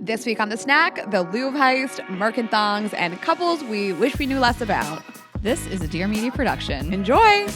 This week on The Snack, the Louvre Heist, Merkin Thongs, and couples we wish we knew less about. This is a Dear Media production. Enjoy!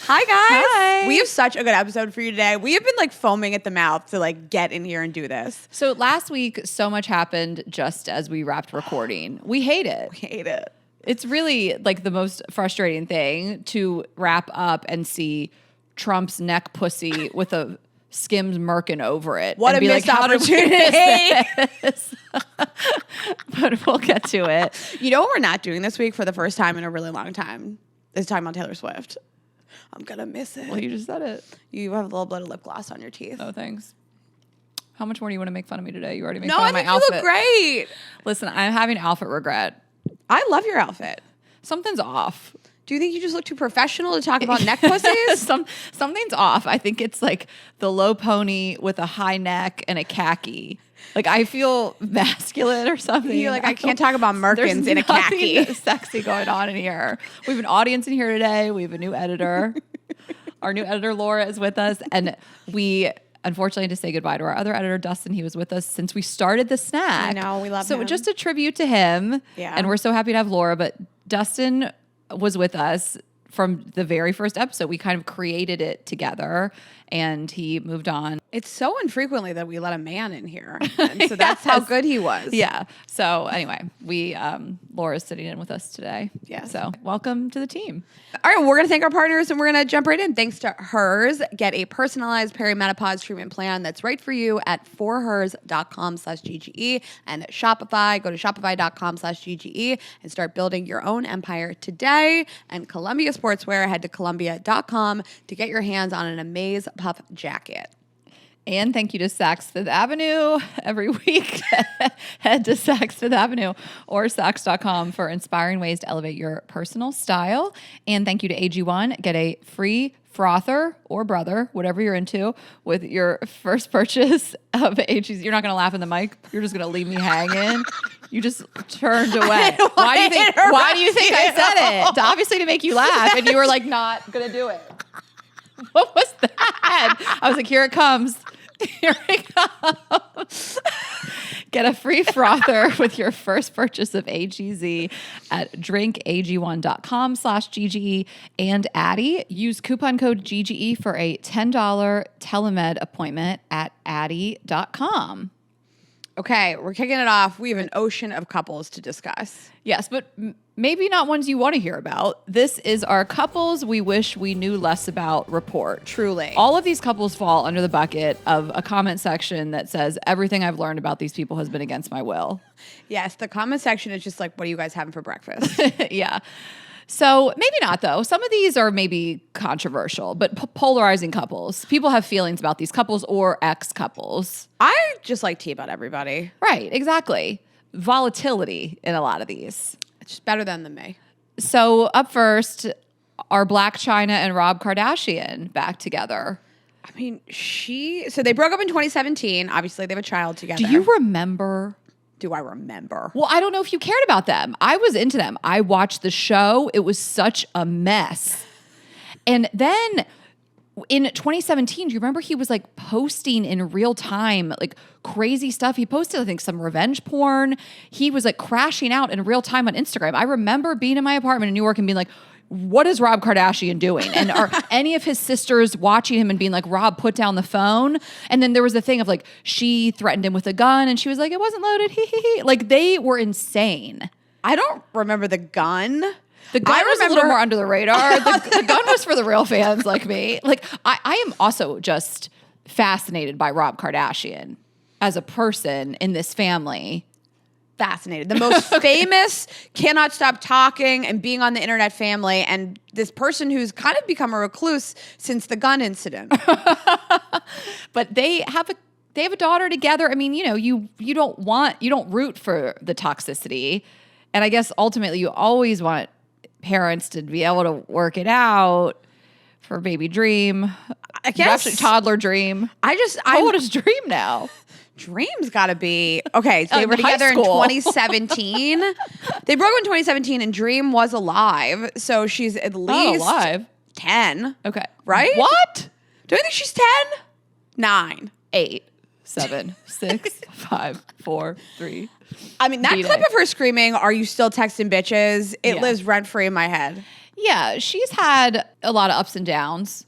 Hi, guys. Hi. We have such a good episode for you today. We have been foaming at the mouth to get in here and do this. So last week, so much happened just as we wrapped recording. We hate it. We hate it. It's really the most frustrating thing to wrap up and see Trump's neck pussy with a Skims Merkin over it. What and a be missed how did we opportunity. miss this? But we'll get to it. You know what we're not doing this week for the first time in a really long time? Is talking about Taylor Swift. I'm going to miss it. Well, you just said it. You have a little bit of lip gloss on your teeth. Oh, thanks. How much more do you want to make fun of me today? You already made fun of my No, I outfit. think you look great. Listen, I'm having outfit regret. I love your outfit. Something's off. Do you think you just look too professional to talk about neck pussies? Something's off. I think it's the low pony with a high neck and a khaki. I feel masculine or something. You're I can't talk about Merkins in a khaki. There's nothing sexy going on in here. We have an audience in here today. We have a new editor. Our new editor, Laura, is with us. And we unfortunately had to say goodbye to our other editor, Dustin. He was with us since we started The Snack. I know, we love him. So just a tribute to him. Yeah. And we're so happy to have Laura. But Dustin was with us from the very first episode. We kind of created it together and he moved on. It's so infrequently that we let a man in here. And so that's how good he was. Yeah. So anyway, Laura's sitting in with us today. Yeah. So welcome to the team. All right, well, we're going to thank our partners and we're going to jump right in. Thanks to Hers. Get a personalized perimenopause treatment plan that's right for you at forhers.com/GGE and Shopify. Go to shopify.com/GGE and start building your own empire today. And Columbia Sportswear, head to Columbia.com to get your hands on an Amaze Puff jacket. And thank you to Saks Fifth Avenue. Every week, head to Saks Fifth Avenue or Saks.com for inspiring ways to elevate your personal style. And thank you to AG1. Get a free frother or brother, whatever you're into, with your first purchase of AG's. You're not going to laugh in the mic. You're just going to leave me hanging. You just turned away. Why do you think I said it? Obviously to make you laugh. And you were not going to do it. What was that? I was like, here it comes. Here it comes. Get a free frother with your first purchase of AGZ at drinkag1.com/GGE and Addie. Use coupon code GGE for a $10 telemed appointment at addie.com. Okay, we're kicking it off. We have an ocean of couples to discuss. Yes, but maybe not ones you want to hear about. This is our couples we wish we knew less about report. Truly. All of these couples fall under the bucket of a comment section that says, everything I've learned about these people has been against my will. Yes, the comment section is just what are you guys having for breakfast? Yeah. So maybe not, though. Some of these are maybe controversial, but polarizing couples. People have feelings about these couples or ex-couples. I just like tea about everybody. Right, exactly. Volatility in a lot of these. It's just better than me. So up first, are Blacc Chyna and Rob Kardashian back together? I mean, so they broke up in 2017. Obviously, they have a child together. Do you remember? Do I remember? Well, I don't know if you cared about them. I was into them. I watched the show. It was such a mess. And then in 2017, do you remember he was posting in real time, crazy stuff? He posted, I think, some revenge porn. He was crashing out in real time on Instagram. I remember being in my apartment in New York and being like, what is Rob Kardashian doing? And are any of his sisters watching him and being like, Rob, put down the phone? And then there was the thing of she threatened him with a gun and she was like, it wasn't loaded. They were insane. I don't remember the gun. The gun was a little more under the radar. The gun was for the real fans like me. I am also just fascinated by Rob Kardashian as a person in this family. Fascinated. The most famous, cannot stop talking and being on the internet family, and this person who's kind of become a recluse since the gun incident. But they have a daughter together. I mean, you don't root for the toxicity. And I guess ultimately you always want parents to be able to work it out for baby dream. I guess. Actually, toddler dream. How old is Dream now? Dream's got to be okay. So they were together in 2017. They broke up in 2017, and Dream was alive. So she's at least alive 10. Okay, right? What? Don't you think she's 10? 9, 8, 7, 6, 5, 4, 3. I mean, that clip of her screaming, "Are you still texting bitches?" It lives rent free in my head. Yeah, she's had a lot of ups and downs.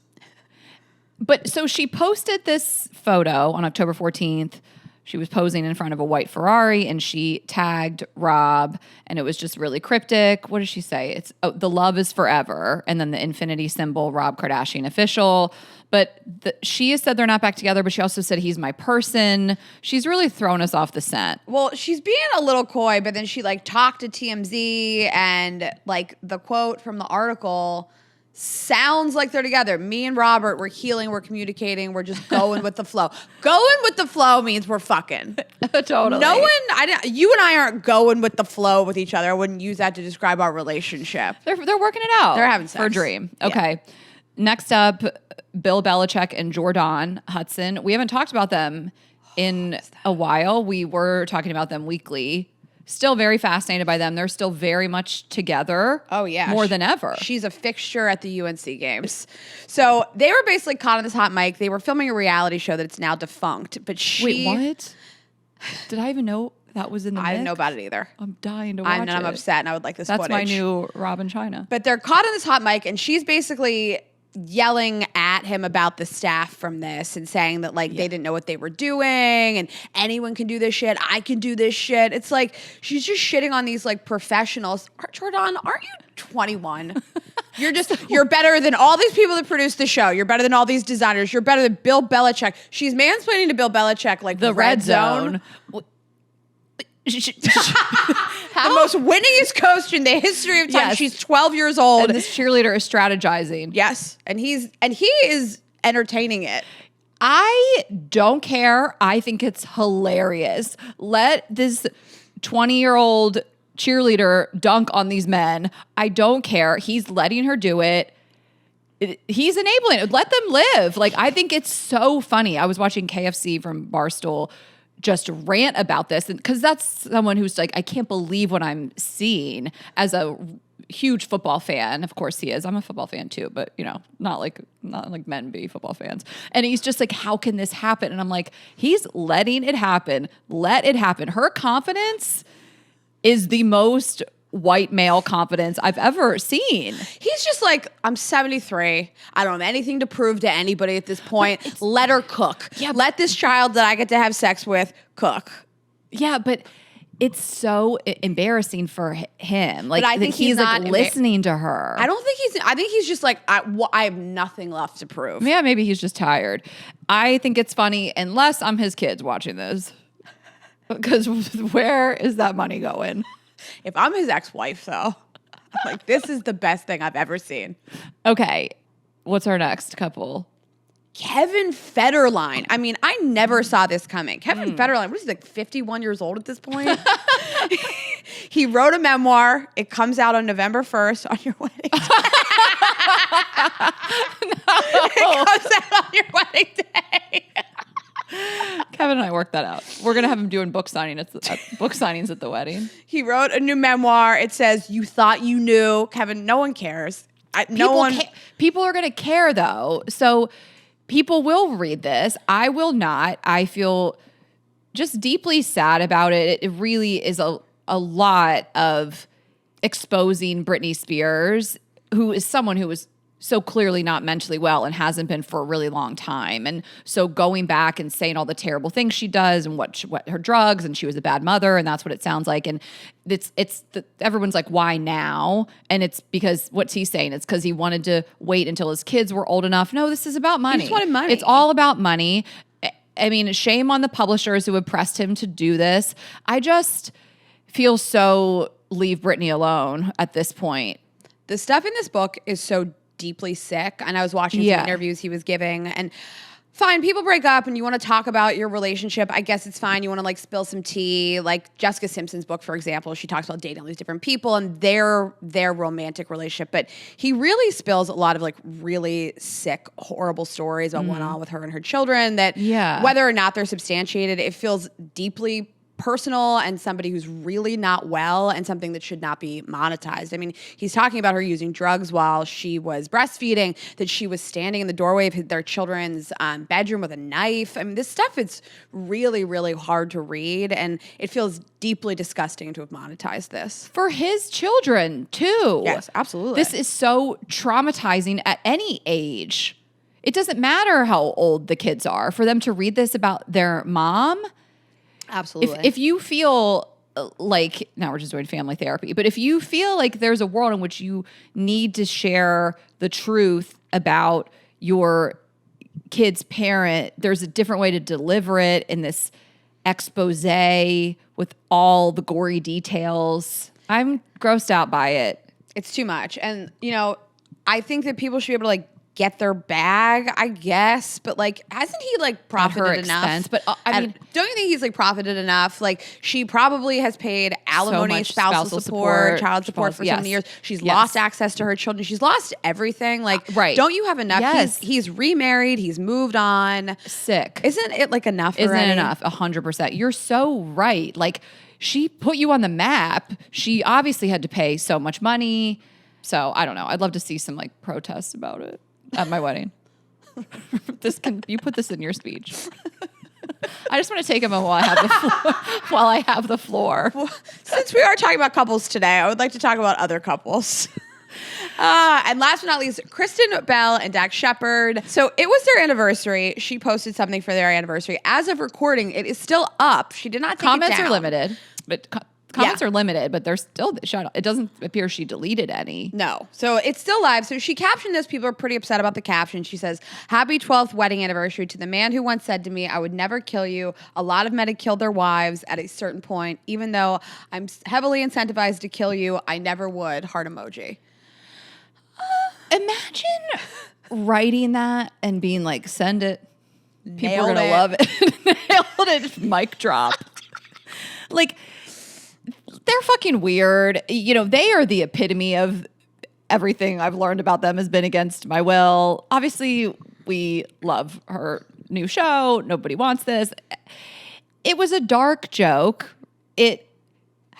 But so she posted this photo on October 14th. She was posing in front of a white Ferrari and she tagged Rob and it was just really cryptic. What did she say? It's the love is forever. And then the infinity symbol, Rob Kardashian official. But she has said they're not back together, but she also said he's my person. She's really thrown us off the scent. Well, she's being a little coy, but then she like talked to TMZ and like the quote from the article sounds like they're together. Me and Robert, we're healing, we're communicating, we're just going with the flow. Going with the flow means we're fucking. Totally. No one, you and I aren't going with the flow with each other. I wouldn't use that to describe our relationship. They're working it out. They're having sex. For a dream. Okay. Yeah. Next up, Bill Belichick and JordOn Hudson. We haven't talked about them in a while. We were talking about them weekly. Still very fascinated by them. They're still very much together. Oh, yeah. More than ever. She's a fixture at the UNC games. So they were basically caught on this hot mic. They were filming a reality show that it's now defunct. But Wait, what? Did I even know that was in the I didn't know about it either. I'm dying to watch it. I'm upset and I would like this footage. That's my new Robin Chyna. But they're caught on this hot mic and she's basically yelling at him about the staff from this and saying that like they didn't know what they were doing and anyone can do this shit. I can do this shit. It's like she's just shitting on these like professionals. JordOn, aren't you 21? You're better than all these people that produce the show. You're better than all these designers. You're better than Bill Belichick. She's mansplaining to Bill Belichick like the red zone. The most winningest coach in the history of time. Yes. She's 12 years old. And this cheerleader is strategizing. Yes. And he is entertaining it. I don't care. I think it's hilarious. Let this 20-year-old cheerleader dunk on these men. I don't care. He's letting her do it. He's enabling it. Let them live. Like, I think it's so funny. I was watching KFC from Barstool just rant about this because that's someone who's like, I can't believe what I'm seeing as a huge football fan. Of course he is. I'm a football fan too, but you know, not like men be football fans. And he's just like, how can this happen? And I'm like, he's letting it happen. Let it happen. Her confidence is the most white male confidence I've ever seen. He's just like, I'm 73. I don't have anything to prove to anybody at this point. Let her cook. Yeah, let this child that I get to have sex with cook. Yeah, but it's so embarrassing for him. Like, but I think he's like listening to her. I think he's just like, I have nothing left to prove. Yeah, maybe he's just tired. I think it's funny unless I'm his kids watching this. Because where is that money going? If I'm his ex-wife, though, like, this is the best thing I've ever seen. Okay. What's our next couple? Kevin Federline. I mean, I never saw this coming. Kevin Federline, what is he, like 51 years old at this point? He wrote a memoir. It comes out on November 1st on your wedding day. No. It comes out on your wedding day. Kevin and I worked that out. We're gonna have him doing book signings at the wedding. He wrote a new memoir. It says, "You thought you knew." Kevin, no one cares. People are gonna care though. So people will read this. I will not. I feel just deeply sad about it. It really is a lot of exposing Britney Spears, who is someone who was so clearly not mentally well and hasn't been for a really long time. And so going back and saying all the terrible things she does and what her drugs, and she was a bad mother, and that's what it sounds like. And everyone's like, why now? And it's because, what's he saying? It's because he wanted to wait until his kids were old enough. No, this is about money. He just wanted money. It's all about money. I mean, shame on the publishers who have pressed him to do this. I just feel so leave Britney alone at this point. The stuff in this book is so deeply sick. And I was watching some interviews he was giving, and fine, people break up and you want to talk about your relationship. I guess it's fine. You want to like spill some tea. Like Jessica Simpson's book, for example, she talks about dating all these different people and their romantic relationship. But he really spills a lot of like really sick, horrible stories about what went on with her and her children that whether or not they're substantiated, it feels deeply personal and somebody who's really not well and something that should not be monetized. I mean, he's talking about her using drugs while she was breastfeeding, that she was standing in the doorway of their children's bedroom with a knife. I mean, this stuff is really, really hard to read, and it feels deeply disgusting to have monetized this. For his children, too. Yes, absolutely. This is so traumatizing at any age. It doesn't matter how old the kids are. For them to read this about their mom... Absolutely. If you feel like, now we're just doing family therapy, but if you feel like there's a world in which you need to share the truth about your kid's parent, there's a different way to deliver it in this expose with all the gory details. I'm grossed out by it. It's too much. And, you know, I think that people should be able to, like, get their bag, I guess, but like, hasn't he like profited enough? But I mean, don't you think he's like profited enough? Like, she probably has paid alimony, spousal support, child support for so many years. She's lost access to her children. She's lost everything. Like, don't you have enough? Yes. He's remarried. He's moved on. Sick. Isn't it like enough? Isn't already? it enough? 100%. You're so right. Like, she put you on the map. She obviously had to pay so much money. So I don't know. I'd love to see some like protests about it. At my wedding. You put this in your speech. I just want to take a moment while I have the floor. Well, since we are talking about couples today, I would like to talk about other couples. And last but not least, Kristen Bell and Shepard. So it was their anniversary. She posted something for their anniversary. As of recording, it is still up. She did not take Comments it down. are limited, but comments are limited, but they're still shut. It doesn't appear she deleted any. No. So it's still live. So she captioned this. People are pretty upset about the caption. She says, "Happy 12th wedding anniversary to the man who once said to me, I would never kill you. A lot of men had killed their wives at a certain point. Even though I'm heavily incentivized to kill you, I never would." Heart emoji. Imagine writing that and being like, send it. People Nailed are going to love it. Nailed it. Mic drop. Like, they're fucking weird. You know, they are the epitome of everything I've learned about them has been against my will. Obviously, we love her new show. Nobody wants this. It was a dark joke. It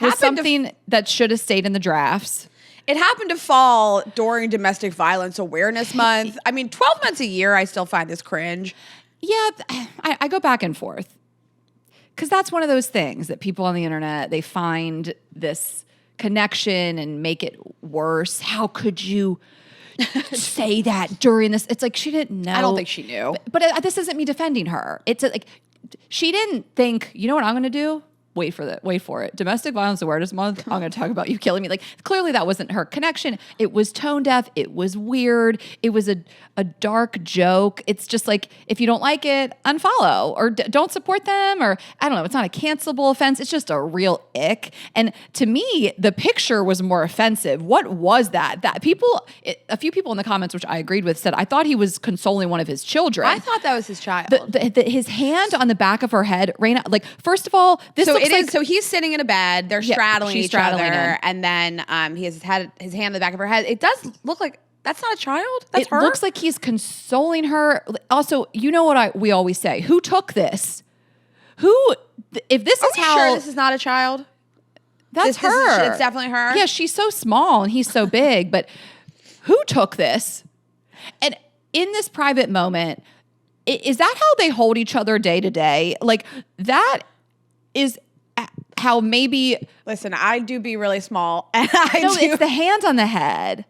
was something that should have stayed in the drafts. It happened to fall during Domestic Violence Awareness Month. I mean, 12 months a year, I still find this cringe. Yeah, I go back and forth. Because that's one of those things that people on the internet, they find this connection and make it worse. How could you say that during this? It's like she didn't know. I don't think she knew. But this isn't me defending her. It's like she didn't think, you know what I'm going to do? Wait for it. Domestic Violence Awareness Month. I'm going to talk about you killing me. Like, clearly that wasn't her connection. It was tone deaf. It was weird. It was a dark joke. It's just like, if you don't like it, unfollow or don't support them, or I don't know. It's not a cancelable offense. It's just a real ick. And to me, the picture was more offensive. What was that? A few people in the comments, which I agreed with, said, I thought he was consoling one of his children. I thought that was his child. His hand on the back of her head, Raina, like, first of all, this looks like, so he's sitting in a bed. They're straddling each other, and then he has his hand on the back of her head. It does look like that's not a child. That's her. It looks like he's consoling her. Also, you know what we always say? Who took this? If this is how? Sure, this is not a child. That's her. It's definitely her. Yeah, she's so small and he's so big. But who took this? And in this private moment, is that how they hold each other day to day? Like, that is how maybe. Listen, I do be really small, and it's the hand on the head.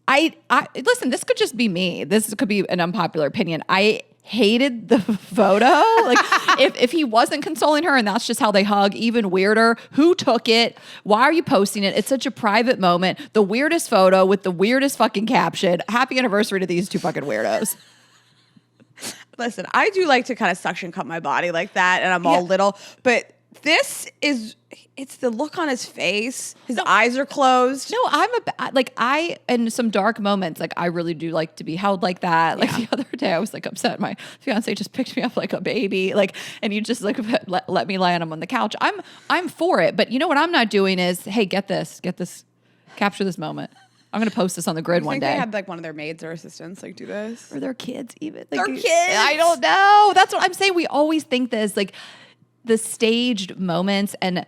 I listen. This could just be me. This could be an unpopular opinion. I hated the photo. Like, if he wasn't consoling her, and that's just how they hug, even weirder. Who took it? Why are you posting it? It's such a private moment. The weirdest photo with the weirdest fucking caption. Happy anniversary to these two fucking weirdos. Listen, I do like to kind of suction cup my body like that, and I'm all little, but. It's the look on his face. His eyes are closed. No, in some dark moments, like, I really do like to be held like that. Like, the other day I was like upset. My fiance just picked me up like a baby. Like, and you just like let me lie on him on the couch. I'm for it. But you know what I'm not doing is, hey, get this, capture this moment. I'm going to post this on the grid one day. They had like one of their maids or assistants like do this. Or their kids even. Their kids. I don't know. That's what I'm saying. We always think this, like, the staged moments, and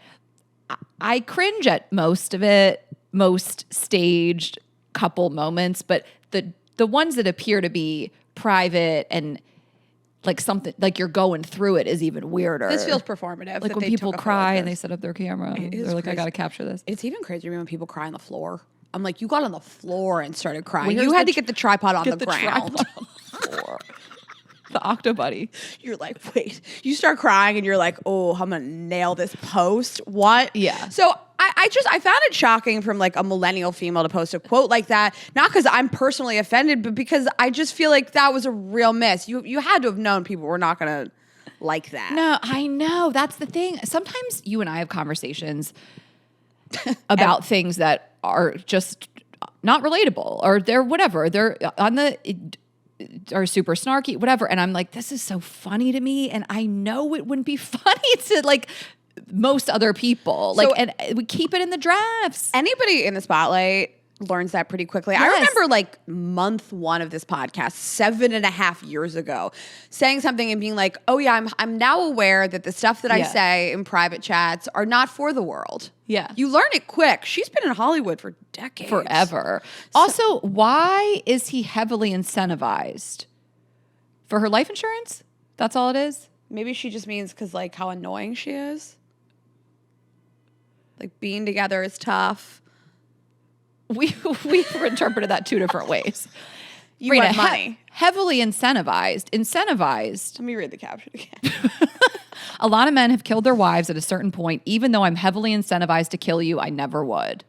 I cringe at most of it, most staged couple moments, but the ones that appear to be private and like something like you're going through it is even weirder. This feels performative. Like when people cry and they set up their camera, they're like, crazy. I got to capture this. It's even crazier when people cry on the floor. I'm like, you got on the floor and started crying. You had to get the tripod on the ground. The Octobuddy. You're like, wait. You start crying and you're like, oh, I'm gonna nail this post. What? Yeah. So I found it shocking from like a millennial female to post a quote like that. Not because I'm personally offended, but because I just feel like that was a real miss. You had to have known people were not gonna like that. No, I know. That's the thing. Sometimes you and I have conversations about things that are just not relatable, or they're whatever. They're are super snarky, whatever. And I'm like, this is so funny to me. And I know it wouldn't be funny to like most other people. Like, and we keep it in the drafts. Anybody in the spotlight learns that pretty quickly. Yes. I remember like month 1 of this podcast 7.5 years ago saying something and being like, oh yeah, I'm now aware that the stuff that I say in private chats are not for the world. Yeah. You learn it quick. She's been in Hollywood for decades. Forever. Also, why is he heavily incentivized? For her life insurance? That's all it is? Maybe she just means because like how annoying she is. Like being together is tough. We've interpreted that 2 different ways. You want money. Heavily incentivized. Let me read the caption again. A lot of men have killed their wives at a certain point. Even though I'm heavily incentivized to kill you, I never would.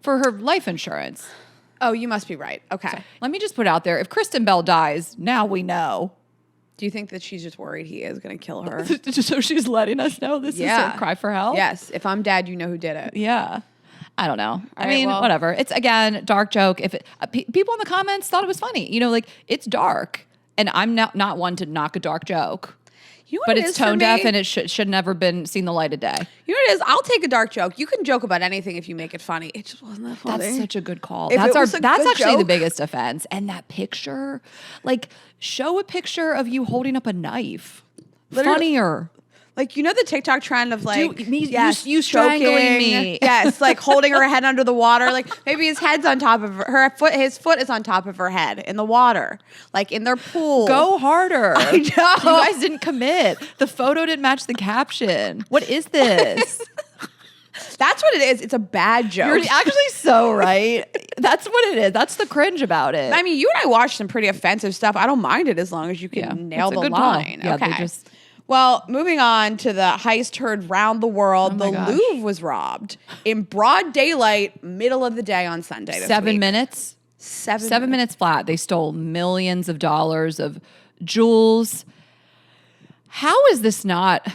For her life insurance. Oh, you must be right. Okay. So, let me just put out there. If Kristen Bell dies, now we know. Do you think that she's just worried he is going to kill her? So she's letting us know this is her cry for help? Yes. If I'm dead, you know who did it. Yeah. I don't know. I mean, whatever. It's, again, dark joke. If people in the comments thought it was funny. You know, like, it's dark. And I'm not one to knock a dark joke. You know what but it it's is for tone deaf me? and it should never been seen the light of day. You know what it is? I'll take a dark joke. You can joke about anything if you make it funny. It just wasn't that funny. That's such a good call. If That's that's actually the biggest offense. And that picture, like, show a picture of you holding up a knife. Literally. Funnier. Like, you know the TikTok trend of like, Dude, you strangling me. Yes, like holding her head under the water. Like maybe his head's on top of her foot. His foot is on top of her head in the water, like in their pool. Go harder. I know. You guys didn't commit. The photo didn't match the caption. What is this? That's what it is. It's a bad joke. You're actually so right. That's what it is. That's the cringe about it. I mean, you and I watched some pretty offensive stuff. I don't mind it as long as you can nail the line. Yeah, okay. Well, moving on to the heist heard round the world. The Louvre was robbed in broad daylight, middle of the day on Sunday. 7 minutes? 7 minutes flat. They stole millions of dollars of jewels. How is this not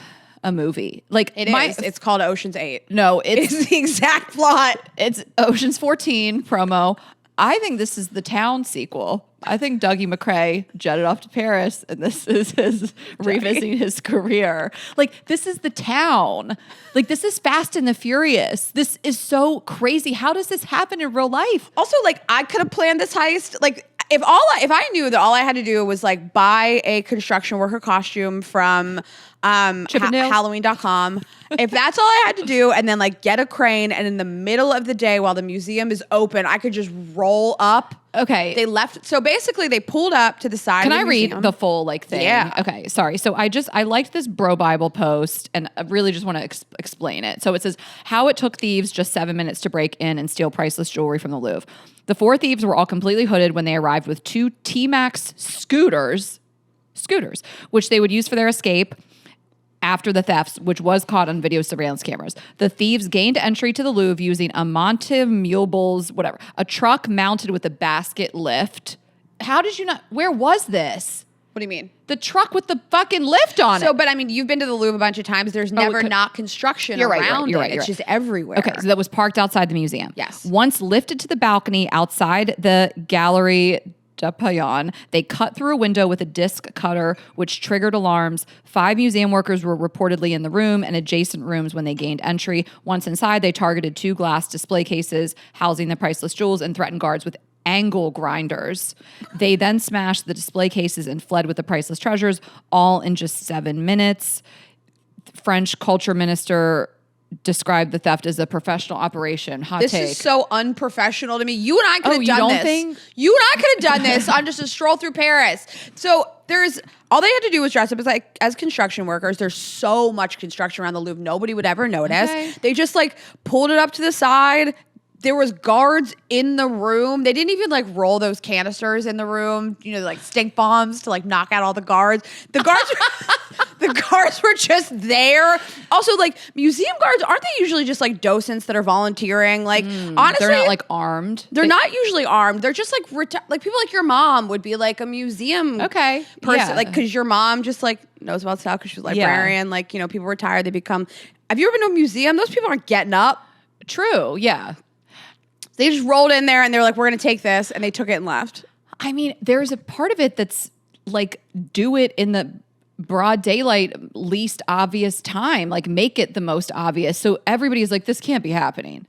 a movie? Like it is. It's called Ocean's 8. No, it's the exact plot. It's Ocean's 14 promo. I think this is the Town sequel. I think Dougie McRae jetted off to Paris, and this is his revisiting his career. Like, this is the Town. Like, this is Fast and the Furious. This is so crazy. How does this happen in real life? Also, like, I could have planned this heist. Like, if I knew that all I had to do was like buy a construction worker costume from Halloween.com. If that's all I had to do, and then like get a crane, and in the middle of the day while the museum is open, I could just roll up. Okay. They left. So basically they pulled up to the side of the museum. Can I read the full like thing? Yeah. Okay. Sorry. So I liked this Bro Bible post, and I really just want to explain it. So it says how it took thieves just 7 minutes to break in and steal priceless jewelry from the Louvre. The 4 thieves were all completely hooded when they arrived with 2 T-Max scooters, which they would use for their escape after the thefts, which was caught on video surveillance cameras. The thieves gained entry to the Louvre using a truck mounted with a basket lift. How did you not? Where was this? What do you mean? The truck with the fucking lift on it. So, but I mean, you've been to the Louvre a bunch of times. There's never not construction around it. It's just everywhere. Okay, so that was parked outside the museum. Yes. Once lifted to the balcony outside the Gallery de Payan, they cut through a window with a disc cutter, which triggered alarms. 5 museum workers were reportedly in the room and adjacent rooms when they gained entry. Once inside, they targeted 2 glass display cases housing the priceless jewels and threatened guards with angle grinders. They then smashed the display cases and fled with the priceless treasures, all in just 7 minutes. French culture minister described the theft as a professional operation. Hot this take. Is so unprofessional to me. You and I could have you done don't this. think? You and I could have done this on just a stroll through Paris. So there's all they had to do was dress up as like as construction workers. There's so much construction around the Louvre. Nobody would ever notice. Okay. They just like pulled it up to the side. There was guards in the room. They didn't even like roll those canisters in the room, you know, like stink bombs to like knock out all the guards. The guards were just there. Also, like museum guards, aren't they usually just like docents that are volunteering? Like honestly, they're not like armed. They're not usually armed. They're just like like people like your mom would be like a museum person, like because your mom just like knows about stuff because she's a librarian. Like, you know, people retire, they become. Have you ever been to a museum? Those people aren't getting up. True. Yeah. They just rolled in there and they're like, we're going to take this. And they took it and left. I mean, there's a part of it that's like, do it in the broad daylight, least obvious time. Like, make it the most obvious. So everybody's like, this can't be happening.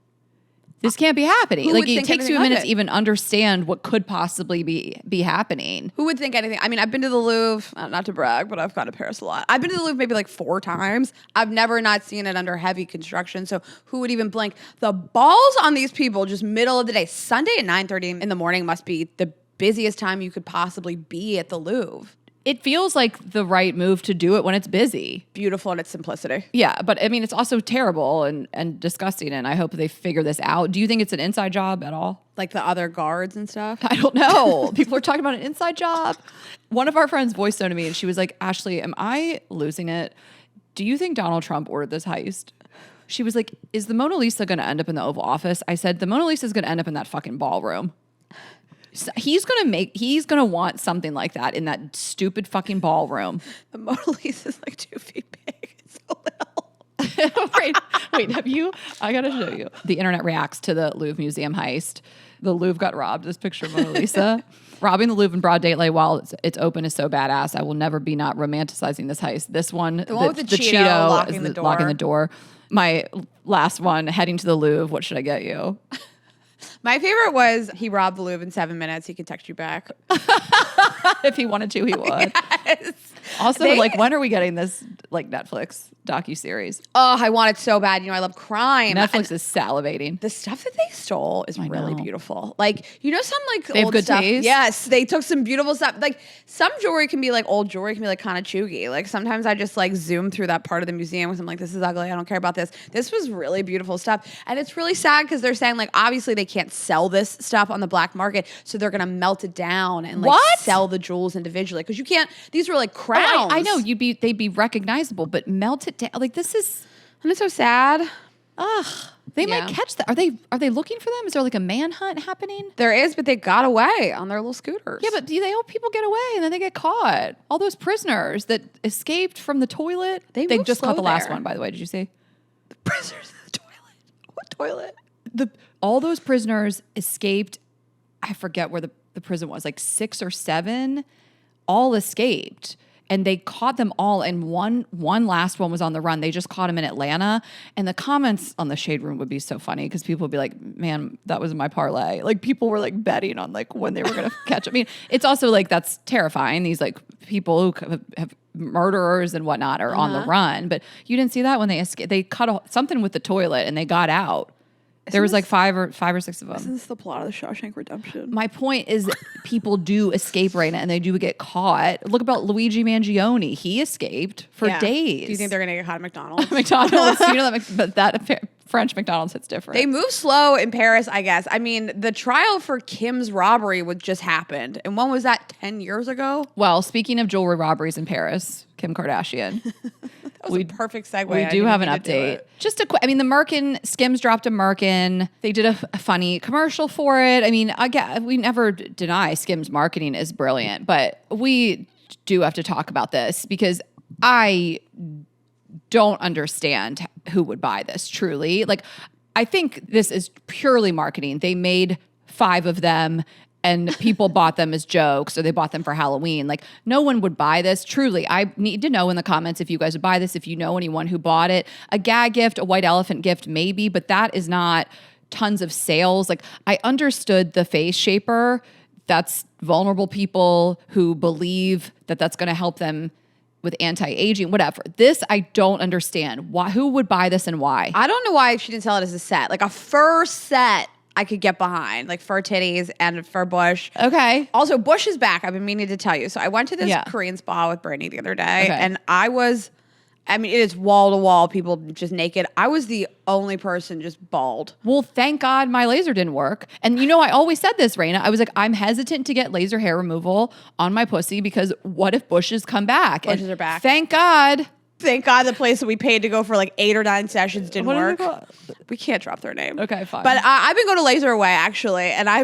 This can't be happening. Like, it takes you a minute to even understand what could possibly be happening. Who would think anything? I mean, I've been to the Louvre, not to brag, but I've gone to Paris a lot. I've been to the Louvre maybe like 4 times. I've never not seen it under heavy construction. So who would even blink? The balls on these people just middle of the day. Sunday at 9:30 in the morning must be the busiest time you could possibly be at the Louvre. It feels like the right move to do it when it's busy. Beautiful in its simplicity. Yeah, but I mean, it's also terrible and disgusting, and I hope they figure this out. Do you think it's an inside job at all? Like the other guards and stuff? I don't know. People are talking about an inside job. One of our friends voiced on to me, and she was like, Ashley, am I losing it? Do you think Donald Trump ordered this heist? She was like, is the Mona Lisa going to end up in the Oval Office? I said, the Mona Lisa is going to end up in that fucking ballroom. So he's gonna want something like that in that stupid fucking ballroom. The Mona Lisa is like 2 feet big. It's so little. Wait, have you? I gotta show you. The internet reacts to the Louvre Museum heist. The Louvre got robbed. This picture of Mona Lisa. Robbing the Louvre in broad daylight while it's open is so badass. I will never be not romanticizing this heist. This one, the one with the Cheeto locking the door. My last one, heading to the Louvre. What should I get you? My favorite was he robbed the Louvre in 7 minutes. He could text you back. If he wanted to, he would. Yes. Also, like, when are we getting this, like, Netflix docuseries? Oh, I want it so bad. You know, I love crime. Netflix is salivating. The stuff that they stole is really beautiful. Like, you know, some like they old have good stuff. taste? Yes, they took some beautiful stuff. Like some jewelry can be like old jewelry can be like kind of chuggy. Like sometimes I just like zoom through that part of the museum because I'm like, this is ugly. I don't care about this. This was really beautiful stuff. And it's really sad because they're saying like, obviously they can't sell this stuff on the black market. So they're going to melt it down and like sell the jewels individually. Because you can't, these were like crowns. Oh, I know they'd be recognizable, but melt it down. Like this is, and it's so sad. Ugh. They might catch that. Are they looking for them? Is there like a manhunt happening? There is, but they got away on their little scooters. Yeah, but people get away and then they get caught. All those prisoners that escaped from the toilet. They just caught the last one, by the way. Did you see? The prisoners in the toilet. What toilet? All those prisoners escaped. I forget where the prison was, like 6 or 7, all escaped. And they caught them all, and one last one was on the run. They just caught him in Atlanta. And the comments on the Shade Room would be so funny because people would be like, man, that was my parlay. Like people were like betting on like when they were going to catch him. I mean, it's also like that's terrifying. These like people who have murderers and whatnot are on the run. But you didn't see that when they escaped. They cut something with the toilet and they got out. There was like five or 6 of them. Isn't this the plot of the Shawshank Redemption? My point is people do escape right now and they do get caught. Look about Luigi Mangione. He escaped for days. Do you think they're going to get caught at McDonald's? McDonald's. You know that French McDonald's hits different. They move slow in Paris, I guess. I mean, the trial for Kim's robbery just happened. And when was that, 10 years ago? Well, speaking of jewelry robberies in Paris, Kim Kardashian. That was a perfect segue. We do have an update. Just the Merkin, Skims dropped a Merkin. They did a funny commercial for it. I mean, again, we never deny Skims marketing is brilliant, but we do have to talk about this because I don't understand who would buy this truly. Like, I think this is purely marketing. They made 5 of them and people bought them as jokes or they bought them for Halloween. Like no one would buy this. Truly, I need to know in the comments if you guys would buy this, if you know anyone who bought it. A gag gift, a white elephant gift, maybe, but that is not tons of sales. Like I understood the face shaper. That's vulnerable people who believe that that's going to help them with anti-aging, whatever. This I don't understand. Why? Who would buy this and why? I don't know why she didn't sell it as a set. Like a fur set I could get behind, like fur titties and fur bush. Okay. Also, Bush is back. I've been meaning to tell you. So I went to this Korean spa with Brittany the other day, and it is wall to wall, people just naked. I was the only person just bald. Well, thank God my laser didn't work. And I always said this, Raina. I was like, I'm hesitant to get laser hair removal on my pussy because what if bushes come back? Bushes are back. Thank God. Thank God the place that we paid to go for like 8 or 9 sessions didn't work. We can't drop their name. Okay, fine. But I've been going to Laser Away actually, and I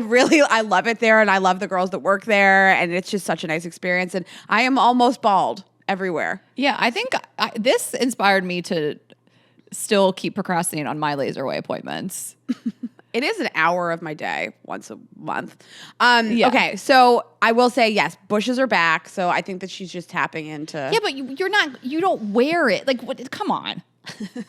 love it there, and I love the girls that work there, and it's just such a nice experience. And I am almost bald everywhere. Yeah, I think this inspired me to still keep procrastinating on my Laser Away appointments. It is an hour of my day once a month. Okay, so I will say yes, bushes are back. So I think that she's just tapping into. Yeah, but you don't wear it. Like, what? Come on.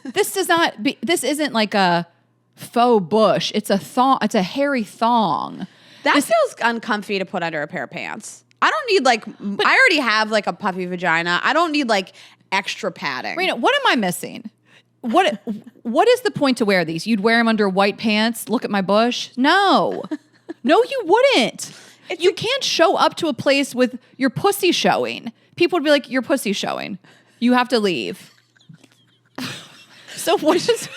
This isn't like a faux bush. It's a thong. It's a hairy thong. That feels uncomfy to put under a pair of pants. I don't need I already have like a puffy vagina. I don't need like extra padding. Rena, what am I missing? What is the point to wear these? You'd wear them under white pants? Look at my bush? No. No, you wouldn't. You can't show up to a place with your pussy showing. People would be like, your pussy's showing. You have to leave. So what is...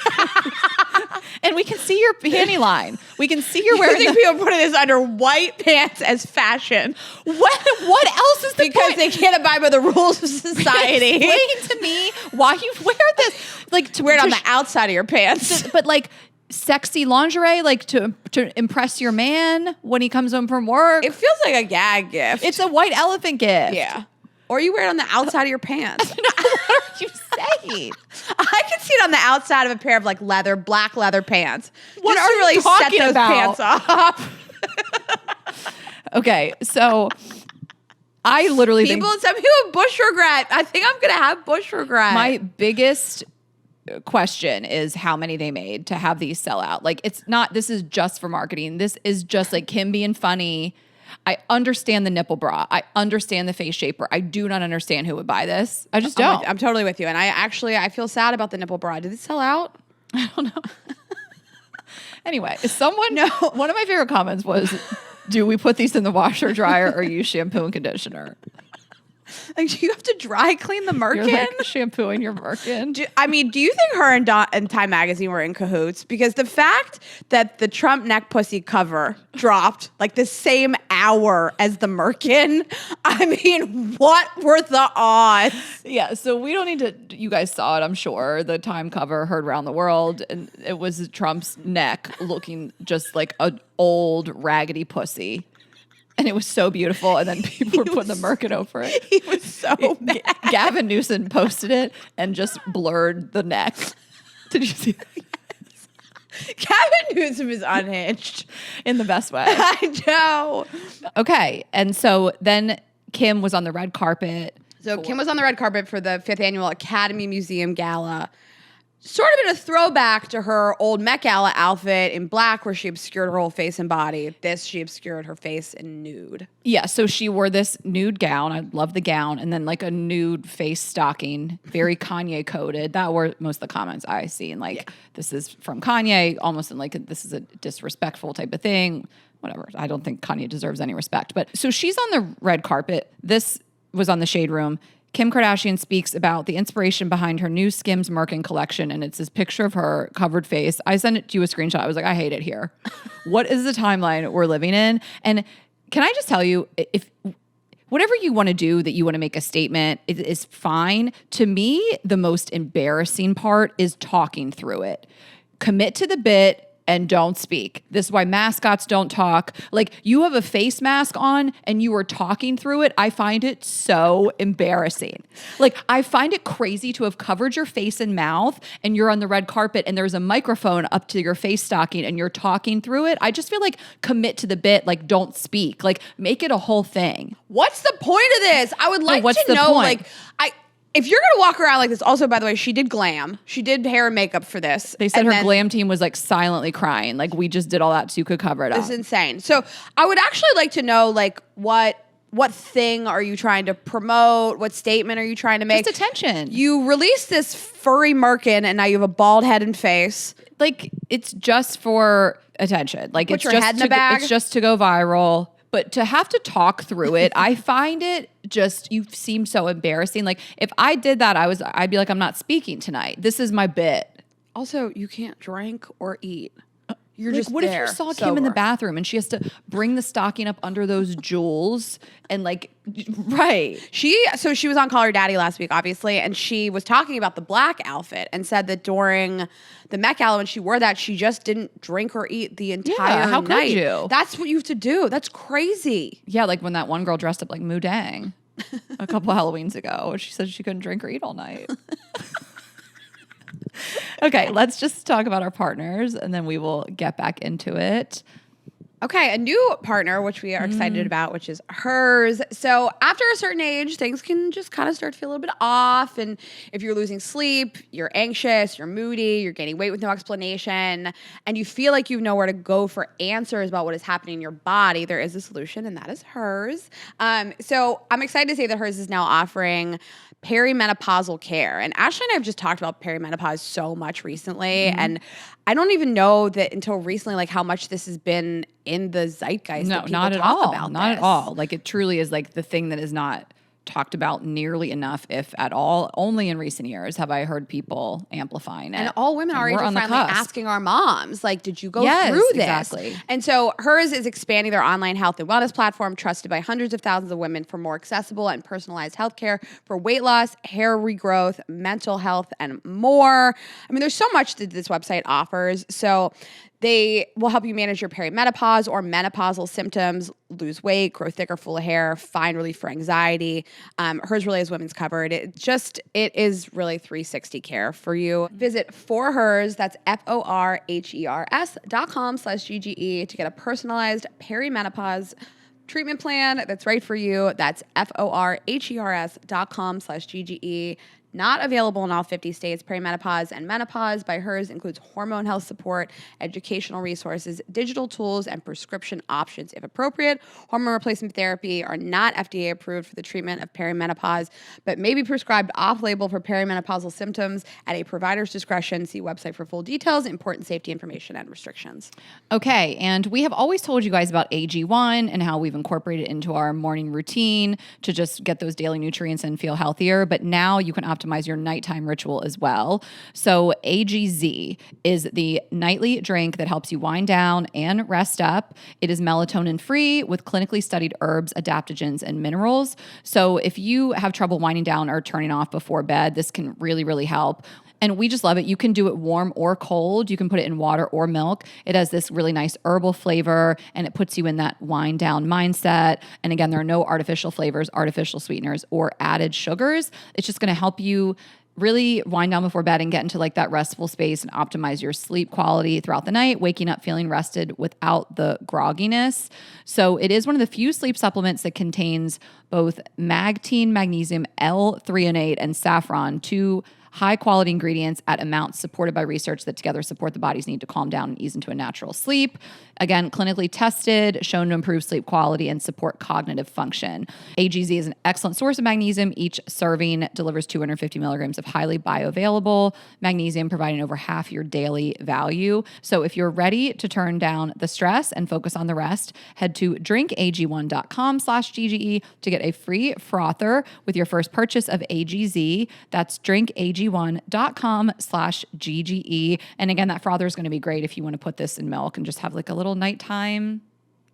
And we can see your panty line. We can see you're wearing... You think people putting this under white pants as fashion? What else is the because point? They can't abide by the rules of society. Explain to me why you wear this. Like to wear it on the outside of your pants. But like sexy lingerie, like to impress your man when he comes home from work. It feels like a gag gift. It's a white elephant gift. Yeah. Or you wear it on the outside of your pants. What are you saying? I can see it on the outside of a pair of like black leather pants. What just are to really you talking set those about? pants off. Okay, so I literally some people have bush regret. I think I'm gonna have bush regret. My biggest question is how many they made to have these sell out. Like, it's not, this is just for marketing. This is just like Kim being funny. I understand the nipple bra. I understand the face shaper. I do not understand who would buy this. I just don't. I'm totally with you. And I feel sad about the nipple bra. Did it sell out? I don't know. Anyway, one of my favorite comments was, do we put these in the washer dryer or use shampoo and conditioner? Like, do you have to dry clean the Merkin? You're like shampooing your Merkin. Do you think her and Time Magazine were in cahoots? Because the fact that the Trump neck pussy cover dropped like the same hour as the Merkin, I mean, what were the odds? Yeah, so we don't need to, you guys saw it, I'm sure. The Time cover heard around the world, and it was Trump's neck looking just like an old raggedy pussy. And it was so beautiful. And then people were putting the Merkin over it. He was so mad. Gavin Newsom posted it and just blurred the neck. Did you see that? Yes. Gavin Newsom is unhinged. In the best way. I know. Okay. And so then Kim was on the red carpet. So Kim was on the red carpet for the 5th annual Academy Museum Gala. Sort of in a throwback to her old Met Gala outfit in black where she obscured her whole face and body. She obscured her face in nude. Yeah, so she wore this nude gown. I love the gown. And then like a nude face stocking, very Kanye coded. That were most of the comments I seen. Like, this is from Kanye, almost in like, this is a disrespectful type of thing. Whatever. I don't think Kanye deserves any respect. But so she's on the red carpet. This was on the Shade Room. Kim Kardashian speaks about the inspiration behind her new Skims Merkin collection, and it's this picture of her covered face. I sent it to you a screenshot. I was like, I hate it here. What is the timeline we're living in? And can I just tell you, if whatever you want to do that you want to make a statement is fine. To me, the most embarrassing part is talking through it. Commit to the bit and don't speak. This is why mascots don't talk. Like, you have a face mask on and you are talking through it. I find it so embarrassing. Like, I find it crazy to have covered your face and mouth and you're on the red carpet and there's a microphone up to your face stocking and you're talking through it. I just feel like commit to the bit, like don't speak. Like, make it a whole thing. What's the point of this? I would like to know, point? If you're going to walk around like this, also, by the way, she did glam. She did hair and makeup for this. They said her glam team was like silently crying. Like, we just did all that so you could cover it up. It's insane. So I would actually like to know like what what thing are you trying to promote? What statement are you trying to make? Just attention. You released this furry merkin and now you have a bald head and face. Like, it's just for attention. Like, Put it's your just head in a bag. It's just to go viral. But to have to talk through it, I find it just, you seem so embarrassing. Like, if I did that, I'd be like, I'm not speaking tonight. This is my bit. Also, you can't drink or eat. You're Like, just what there, if you saw Kim in the sober. bathroom and she has to bring the stocking up under those jewels and like, right. She was on Call Her Daddy last week, obviously, and she was talking about the black outfit and said that during the Met Gala when she wore that, she just didn't drink or eat the entire how night. could you? That's what you have to do. That's crazy. Yeah, like when that one girl dressed up like Mudang a couple Halloweens ago. She said she couldn't drink or eat all night. Okay, let's just talk about our partners and then we will get back into it. Okay, a new partner, which we are excited about, which is hers. So after a certain age, things can just kind of start to feel a little bit off. And if you're losing sleep, you're anxious, you're moody, you're gaining weight with no explanation, and you feel like you have nowhere to go for answers about what is happening in your body, there is a solution, and that is hers. So I'm excited to say that hers is now offering perimenopausal care. And Ashley and I have just talked about perimenopause so much recently. And I don't even know that until recently, like how much this has been in the zeitgeist. No, that people not at talk all. about Not this. at all. Like, it truly is like the thing that is not talked about nearly enough, if at all. Only in recent years have I heard people amplifying it. And all women our age we're are on the finally cusp. asking our moms, like, did you go Yes, through this? exactly. And so hers is expanding their online health and wellness platform, trusted by hundreds of thousands of women for more accessible and personalized healthcare for weight loss, hair regrowth, mental health, and more. I mean, there's so much that this website offers. So they will help you manage your perimenopause or menopausal symptoms, lose weight, grow thicker, full of hair, find relief for anxiety. Hers really is women's covered. It is really 360 care for you. Visit For Hers, that's FORHERS.com/GGE to get a personalized perimenopause treatment plan that's right for you. That's FORHERS.com/GGE. Not available in all 50 states. Perimenopause and menopause by Hers includes hormone health support, educational resources, digital tools, and prescription options if appropriate. Hormone replacement therapy are not FDA approved for the treatment of perimenopause, but may be prescribed off-label for perimenopausal symptoms at a provider's discretion. See website for full details, important safety information, and restrictions. Okay, and we have always told you guys about AG1 and how we've incorporated it into our morning routine to just get those daily nutrients and feel healthier, but now you can optimize your nighttime ritual as well. So AGZ is the nightly drink that helps you wind down and rest up. It is melatonin free with clinically studied herbs, adaptogens, and minerals. So if you have trouble winding down or turning off before bed, this can really, really help. And we just love it. You can do it warm or cold. You can put it in water or milk. It has this really nice herbal flavor and it puts you in that wind down mindset. And again, there are no artificial flavors, artificial sweeteners, or added sugars. It's just going to help you really wind down before bed and get into like that restful space and optimize your sleep quality throughout the night, waking up feeling rested without the grogginess. So it is one of the few sleep supplements that contains both magtine, magnesium, L-threonate, and saffron, two high-quality ingredients at amounts supported by research that together support the body's need to calm down and ease into a natural sleep. Again, clinically tested, shown to improve sleep quality and support cognitive function. AGZ is an excellent source of magnesium. Each serving delivers 250 milligrams of highly bioavailable magnesium, providing over half your daily value. So if you're ready to turn down the stress and focus on the rest, head to drinkag1.com/GGE to get a free frother with your first purchase of AGZ. That's drinkag1.com/GGE. And again, that frother is going to be great if you want to put this in milk and just have like a little nighttime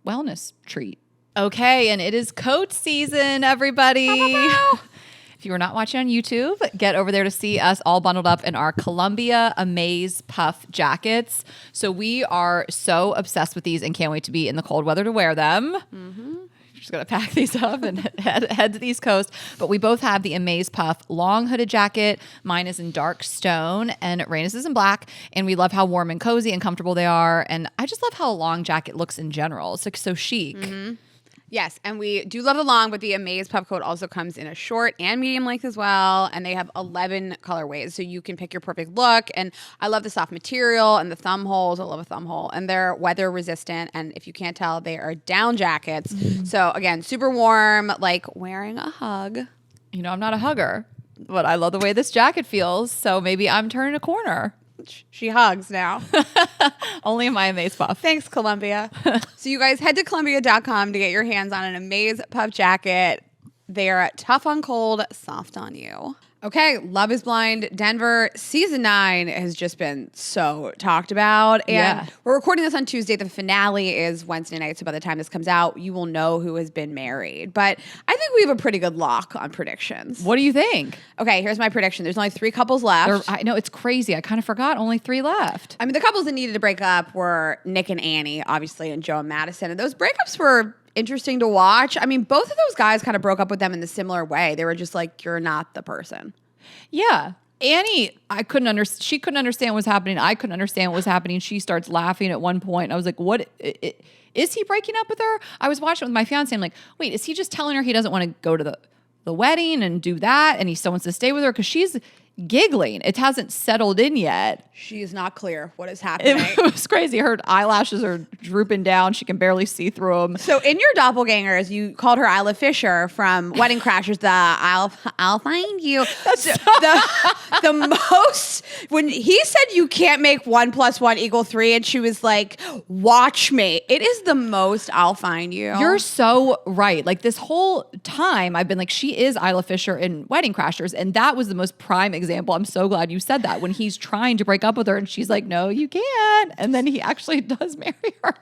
wellness treat. Okay, and it is coat season, everybody. If you are not watching on YouTube, get over there to see us all bundled up in our Columbia Amaze Puff jackets. So we are so obsessed with these and can't wait to be in the cold weather to wear them. Just gonna pack these up and head to the East Coast. But we both have the Amaze Puff long hooded jacket. Mine is in dark stone and Raina's is in black. And we love how warm and cozy and comfortable they are. And I just love how a long jacket looks in general. It's like so chic. Yes, and we do love the long, but the Amaze puff coat also comes in a short and medium length as well, and they have 11 colorways, so you can pick your perfect look. And I love the soft material and the thumb holes. I love a thumb hole, and they're weather resistant. And if you can't tell, they are down jackets. So again, super warm, like wearing a hug. You know, I'm not a hugger, but I love the way this jacket feels. So maybe I'm turning a corner. She hugs now. Only in my Amaze puff. Thanks, Columbia. So you guys head to Columbia.com to get your hands on an Amaze puff jacket. They're tough on cold, soft on you. Okay, Love is Blind Denver season 9 has just been so talked about. And we're recording this on Tuesday. The finale is Wednesday night. So by the time this comes out, you will know who has been married. But I think we have a pretty good lock on predictions. What do you think? Okay, here's my prediction. There's only 3 couples left. I know, it's crazy. I kind of forgot only 3 left. I mean, the couples that needed to break up were Nick and Annie, obviously, and Joe and Madison. And those breakups were interesting to watch. I mean, both of those guys kind of broke up with them in the similar way. They were just like, you're not the person. Yeah. Annie, she couldn't understand what was happening. I couldn't understand what was happening. She starts laughing at one point. I was like, what? Is he breaking up with her? I was watching with my fiance. I'm like, wait, is he just telling her he doesn't want to go to the wedding and do that? And he still wants to stay with her? Because she's giggling. It hasn't settled in yet. She is not clear what is happening. It was crazy. Her eyelashes are drooping down. She can barely see through them. So in your doppelgangers, you called her Isla Fisher from Wedding Crashers. I'll find you. The most, when he said you can't make 1 + 1 = 3, and she was like, watch me. It is the most I'll find you. You're so right. Like this whole time I've been like, she is Isla Fisher in Wedding Crashers. And that was the most prime example. I'm so glad you said that, when he's trying to break up with her and she's like, no, you can't. And then he actually does marry her.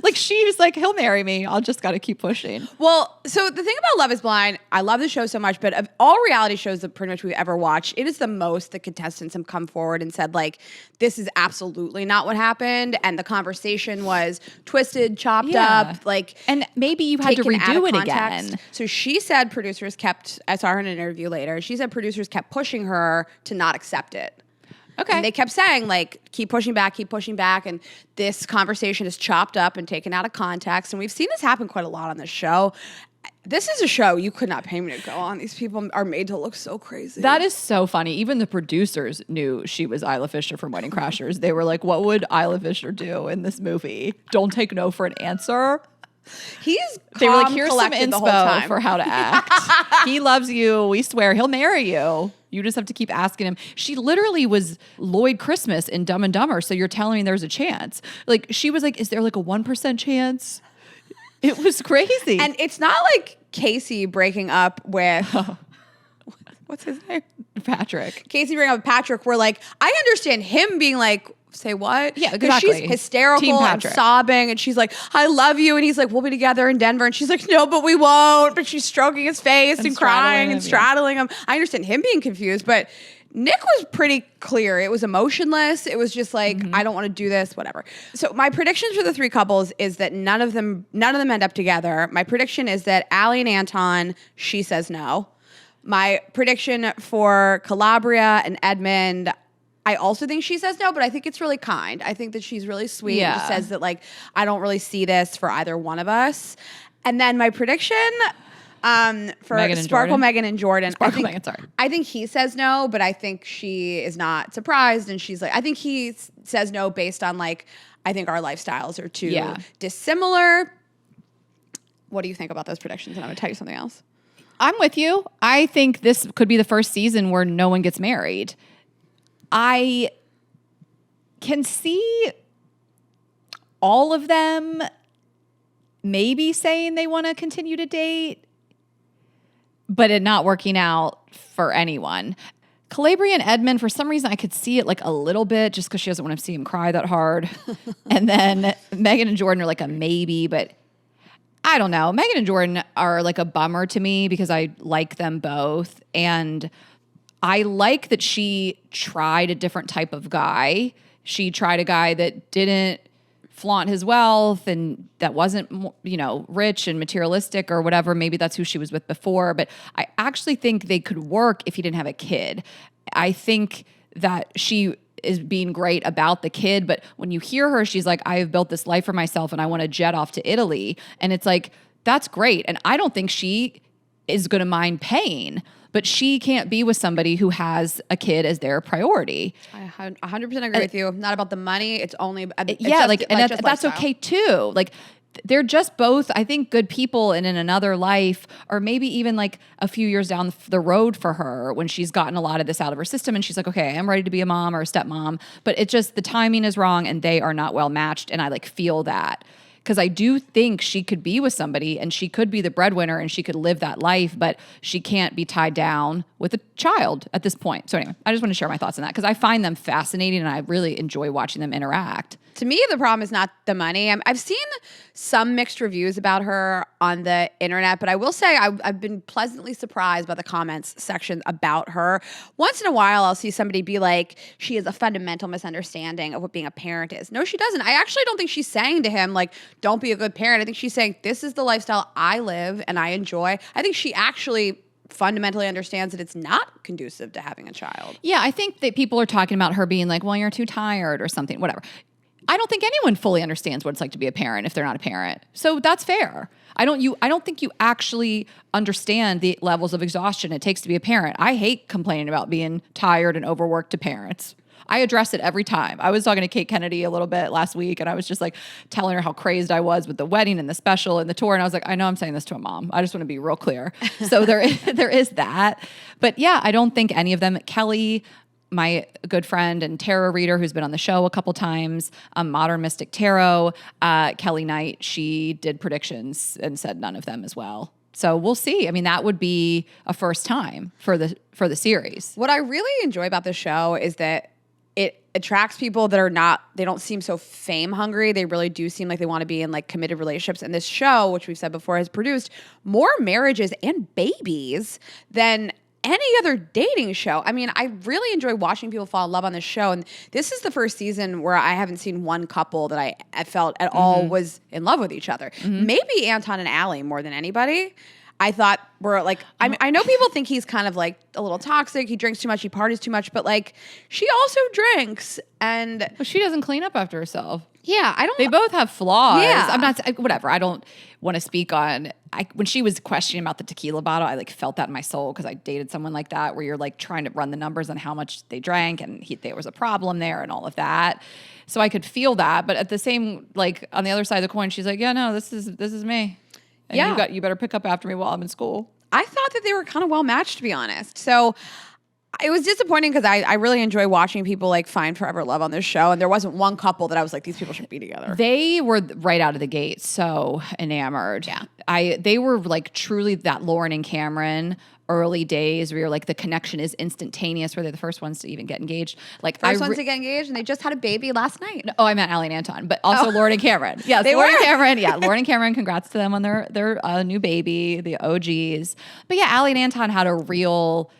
Like she was like, he'll marry me. I'll just got to keep pushing. Well, so the thing about Love is Blind, I love the show so much, but of all reality shows that pretty much we've ever watched, it is the most the contestants have come forward and said like, this is absolutely not what happened. And the conversation was twisted, chopped up, like. And maybe you had to redo it again. So she said producers kept, I saw her in an interview later, she said producers kept pushing her to not accept it. Okay. And they kept saying, like, keep pushing back. And this conversation is chopped up and taken out of context. And we've seen this happen quite a lot on this show. This is a show you could not pay me to go on. These people are made to look so crazy. That is so funny. Even the producers knew she was Isla Fisher from Wedding Crashers. They were like, what would Isla Fisher do in this movie? Don't take no for an answer. They were like, here's some inspo for how to act. He loves you. We swear he'll marry you. You just have to keep asking him. She literally was Lloyd Christmas in Dumb and Dumber. So you're telling me there's a chance. Like she was like, is there like a 1% chance? It was crazy. And it's not like Casey breaking up with, what's his name? Patrick. Casey breaking up with Patrick. Where like, I understand him being like, say what? Yeah, because exactly. she's hysterical and sobbing, and she's like, I love you. And he's like, we'll be together in Denver. And she's like, no, but we won't. But she's stroking his face and crying and straddling him. I understand him being confused, but Nick was pretty clear. It was emotionless. It was just like, I don't want to do this, whatever. So my predictions for the 3 couples is that none of them end up together. My prediction is that Allie and Anton, she says no. My prediction for Calabria and Edmund, I also think she says no, but I think it's really kind. I think that she's really sweet and says that, like, I don't really see this for either one of us. And then my prediction for Sparkle, Megan, and Jordan. I think he says no, but I think she is not surprised. And she's like, I think he says no based on, like, I think our lifestyles are too dissimilar. What do you think about those predictions? And I'm going to tell you something else. I'm with you. I think this could be the first season where no one gets married. I can see all of them maybe saying they want to continue to date, but it not working out for anyone. Calabria and Edmund, for some reason, I could see it like a little bit just because she doesn't want to see him cry that hard. And then Megan and Jordan are like a maybe, but I don't know. Megan and Jordan are like a bummer to me because I like them both. And I like that she tried a different type of guy. She tried a guy that didn't flaunt his wealth and that wasn't, rich and materialistic or whatever. Maybe that's who she was with before. But I actually think they could work if he didn't have a kid. I think that she is being great about the kid. But when you hear her, she's like, I have built this life for myself and I want to jet off to Italy. And it's like, that's great. And I don't think she is going to mind paying, but she can't be with somebody who has a kid as their priority. I 100% agree with you. Not about the money. It's only that's lifestyle. okay too. Like they're just both, I think, good people and in another life, or maybe even like a few years down the road for her when she's gotten a lot of this out of her system and she's like, okay, I'm ready to be a mom or a stepmom. But it's just the timing is wrong and they are not well matched. And I like feel that. Because I do think she could be with somebody and she could be the breadwinner and she could live that life, but she can't be tied down with a child at this point. So anyway, I just want to share my thoughts on that because I find them fascinating and I really enjoy watching them interact. To me, the problem is not the money. I've seen some mixed reviews about her on the internet, but I will say I've been pleasantly surprised by the comments section about her. Once in a while, I'll see somebody be like, she has a fundamental misunderstanding of what being a parent is. No, she doesn't. I actually don't think she's saying to him, like, don't be a good parent. I think she's saying, this is the lifestyle I live and I enjoy. I think she actually fundamentally understands that it's not conducive to having a child. Yeah, I think that people are talking about her being like, well, you're too tired or something, whatever. I don't think anyone fully understands what it's like to be a parent if they're not a parent. So that's fair. I don't think you actually understand the levels of exhaustion it takes to be a parent. I hate complaining about being tired and overworked to parents. I address it every time. I was talking to Kate Kennedy a little bit last week and I was just like telling her how crazed I was with the wedding and the special and the tour. And I was like, I know I'm saying this to a mom. I just want to be real clear. So there is that. But yeah, I don't think any of them, Kelly, my good friend and tarot reader who's been on the show a couple times, Modern Mystic Tarot, Kelly Knight, she did predictions and said none of them as well. So we'll see. I mean, that would be a first time for the series. What I really enjoy about the show is that it attracts people that they don't seem so fame hungry. They really do seem like they want to be in like committed relationships. And this show, which we've said before, has produced more marriages and babies than any other dating show. I mean, I really enjoy watching people fall in love on this show. And this is the first season where I haven't seen one couple that I felt at all was in love with each other. Maybe Anton and Allie more than anybody. I thought were like, I know people think he's kind of like a little toxic. He drinks too much. He parties too much. But like, she also drinks. And but she doesn't clean up after herself. Yeah, They both have flaws. Yeah. I'm not, whatever. I don't want to speak on, when she was questioning about the tequila bottle, I like felt that in my soul because I dated someone like that where you're like trying to run the numbers on how much they drank and there was a problem there and all of that. So I could feel that. But at the same, like on the other side of the coin, she's like, yeah, no, this is me. And you better pick up after me while I'm in school. I thought that they were kind of well matched, to be honest. So it was disappointing because I really enjoy watching people like find forever love on this show. And there wasn't one couple that I was like, these people should be together. They were right out of the gate so enamored. Yeah. They were like truly that Lauren and Cameron early days where you're like the connection is instantaneous, where they're the first ones to even get engaged. Like First ones to get engaged, and they just had a baby last night. Oh, I meant Allie and Anton, but also Lauren and Cameron. Yes, They Lauren were. and Cameron. Yeah, Lauren and Cameron. Congrats to them on their new baby, the OGs. But yeah, Allie and Anton had a real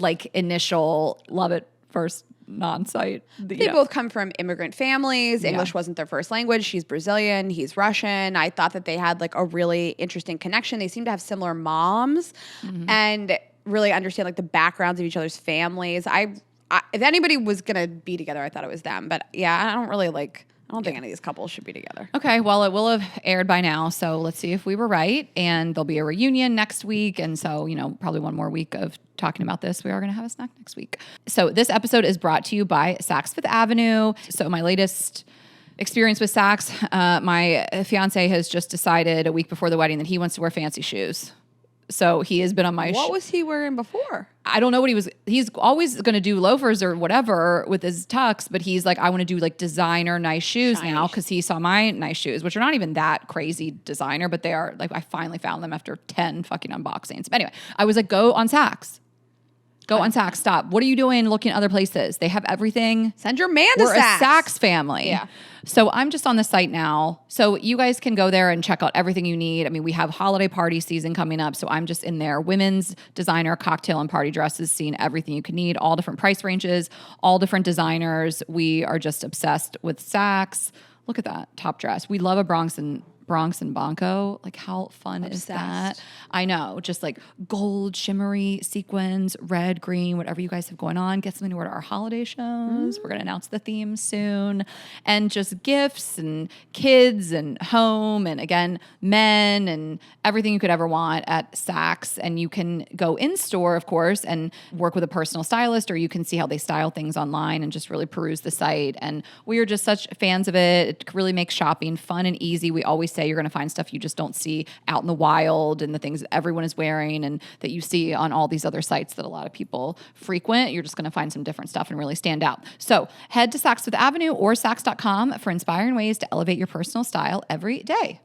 like initial love at first non-sight. They both come from immigrant families. English wasn't their first language. She's Brazilian. He's Russian. I thought that they had like a really interesting connection. They seem to have similar moms and really understand like the backgrounds of each other's families. If anybody was going to be together, I thought it was them. But yeah, I don't think any of these couples should be together. Okay, well, it will have aired by now, so let's see if we were right. And there'll be a reunion next week, and so, probably one more week of talking about this. We are going to have a snack next week. So this episode is brought to you by Saks Fifth Avenue. So my latest experience with Saks, my fiance has just decided a week before the wedding that he wants to wear fancy shoes. So he has been on my... What was he wearing before? I don't know what he's always going to do loafers or whatever with his tux, but he's like, I want to do like designer nice shoes now because he saw my nice shoes, which are not even that crazy designer, but they are like, I finally found them after 10 fucking unboxings. But anyway, I was like, go on Saks. Go on Saks. Stop. What are you doing looking at other places? They have everything. Send your man to We're Saks. a Saks family. Yeah. So I'm just on the site now. So you guys can go there and check out everything you need. I mean, we have holiday party season coming up. So I'm just in there. Women's designer, cocktail, and party dresses, seeing everything you can need. All different price ranges, all different designers. We are just obsessed with Saks. Look at that top dress. We love a Bronx and Bronx and Bonko. Like, how fun is that? I know. Just like gold, shimmery sequins, red, green, whatever you guys have going on. Get something to wear to our holiday shows. We're going to announce the theme soon. And just gifts and kids and home and, again, men and everything you could ever want at Saks. And you can go in store, of course, and work with a personal stylist, or you can see how they style things online and just really peruse the site. And we are just such fans of it. It really makes shopping fun and easy. We always say you're going to find stuff you just don't see out in the wild, and the things that everyone is wearing and that you see on all these other sites that a lot of people frequent. You're just going to find some different stuff and really stand out. So head to Saks Fifth Avenue or Saks.com for inspiring ways to elevate your personal style every day.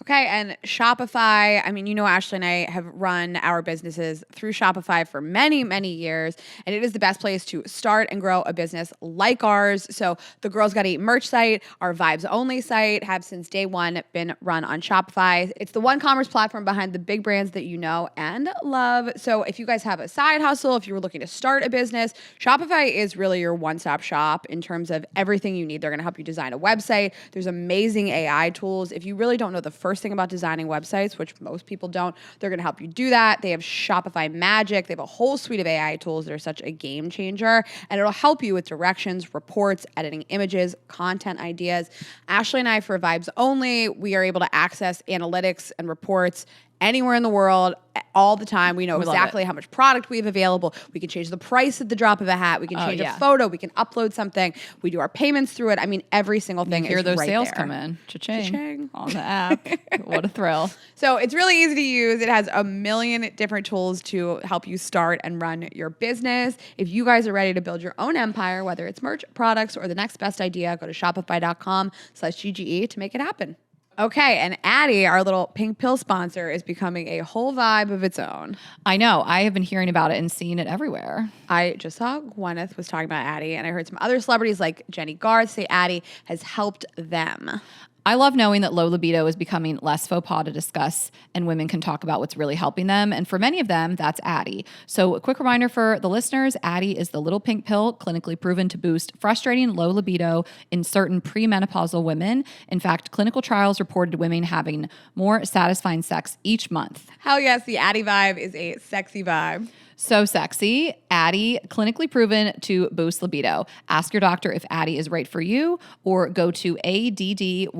Okay, and Shopify, I mean, you know, Ashley and I have run our businesses through Shopify for many, many years, and it is the best place to start and grow a business like ours. So the Girls Gotta Eat merch site, our Vibes Only site, have since day one been run on Shopify. It's the one commerce platform behind the big brands that you know and love. So if you guys have a side hustle, if you were looking to start a business, Shopify is really your one-stop shop in terms of everything you need. They're gonna help you design a website. There's amazing AI tools. If you really don't know the first thing about designing websites, which most people don't, they're going to help you do that. They have Shopify Magic. They have a whole suite of AI tools that are such a game changer, and it'll help you with directions, reports, editing images, content ideas. Ashley and I, for Vibes Only, we are able to access analytics and reports anywhere in the world all the time. We know exactly how much product we have available. We can change the price at the drop of a hat. We can change a photo. We can upload something. We do our payments through it. I mean, every single thing is right there. Hear those sales come in. Cha-ching. On the app. What a thrill. So it's really easy to use. It has a million different tools to help you start and run your business. If you guys are ready to build your own empire, whether it's merch, products, or the next best idea, go to shopify.com/GGE to make it happen. Okay, and Addie, our little pink pill sponsor, is becoming a whole vibe of its own. I know. I have been hearing about it and seeing it everywhere. I just saw Gwyneth was talking about Addie, and I heard some other celebrities like Jenny Garth say Addie has helped them. I love knowing that low libido is becoming less faux pas to discuss, and women can talk about what's really helping them. And for many of them, that's Addie. So a quick reminder for the listeners, Addie is the little pink pill clinically proven to boost frustrating low libido in certain premenopausal women. In fact, clinical trials reported women having more satisfying sex each month. Hell yes, the Addie vibe is a sexy vibe. So sexy. Addie, clinically proven to boost libido. Ask your doctor if Addie is right for you, or go to addyi.com